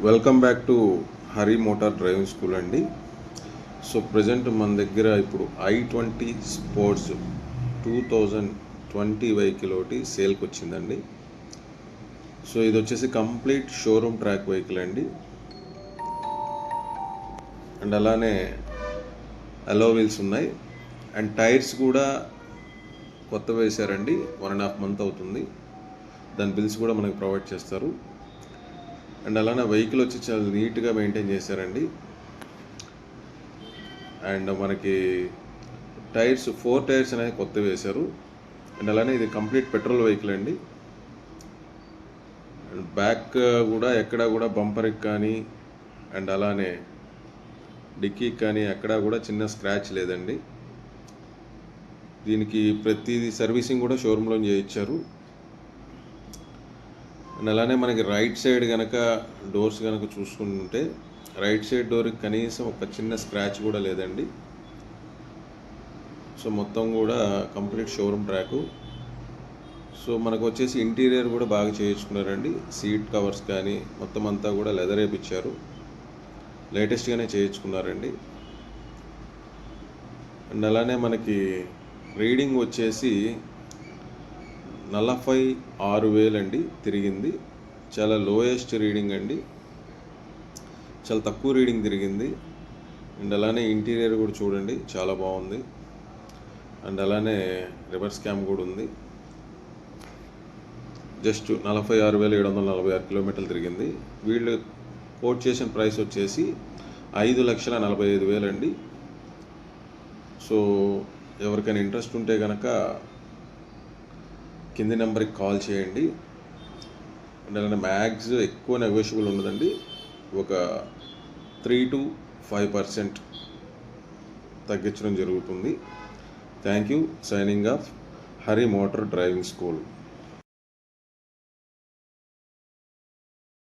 Welcome back to Hari motor driving school అండి. So present మన దగ్గర ఇప్పుడు i20 స్పోర్ట్స్ 2020 వెహికల్ ఒకటి సేల్కి వచ్చిందండి. సో ఇది వచ్చేసి కంప్లీట్ షోరూమ్ ట్రాక్ వెహికల్ అండి. అండ్ అలానే అలో వీల్స్ ఉన్నాయి. అండ్ టైర్స్ కూడా కొత్త వేశారండి. 1.5 month అవుతుంది. దాని బిల్స్ కూడా మనకు ప్రొవైడ్ చేస్తారు. అండ్ అలానే వెహికల్ వచ్చి చాలా నీట్గా మెయింటైన్ చేశారండి. అండ్ మనకి టైర్స్ 4 టైర్స్ అనేది కొత్త వేశారు. అండ్ అలానే ఇది కంప్లీట్ పెట్రోల్ వెహికల్ అండి. అండ్ బ్యాక్ కూడా ఎక్కడా కూడా బంపర్కి కానీ అండ్ అలానే డిక్కీకి కానీ ఎక్కడా కూడా చిన్న స్క్రాచ్ లేదండి. దీనికి ప్రతిదీ సర్వీసింగ్ కూడా షోరూంలో చేయించారు. అండ్ అలానే మనకి రైట్ సైడ్ కనుక డోర్స్ కనుక చూసుకుంటుంటే రైట్ సైడ్ డోర్కి కనీసం ఒక చిన్న స్క్రాచ్ కూడా లేదండి. సో మొత్తం కూడా కంప్లీట్ షోరూమ్ ట్రాకు. సో మనకు వచ్చేసి ఇంటీరియర్ కూడా బాగా చేయించుకున్నారండి. సీట్ కవర్స్ కానీ మొత్తం అంతా కూడా లెదర్ వేయించారు. లేటెస్ట్గానే చేయించుకున్నారండి. అండ్ అలానే మనకి రీడింగ్ వచ్చేసి 46,000 అండి తిరిగింది. చాలా లోయెస్ట్ రీడింగ్ అండి. చాలా తక్కువ రీడింగ్ తిరిగింది. అండ్ అలానే ఇంటీరియర్ కూడా చూడండి, చాలా బాగుంది. అండ్ అలానే రివర్స్ క్యామ్ కూడా ఉంది. జస్ట్ 46,746 కిలోమీటర్లు తిరిగింది. వీళ్ళు కోట్ చేసిన ప్రైస్ వచ్చేసి 5,45,000 అండి. సో ఎవరికైనా ఇంట్రెస్ట్ ఉంటే కనుక కింది నెంబర్కి కాల్ చేయండి. అండ్ అలానే మ్యాక్స్ ఎక్కువ నెగోషియబుల్ ఉండదండి. ఒక 3 to 5% తగ్గించడం జరుగుతుంది. Thank you. Signing off Hari motor driving school.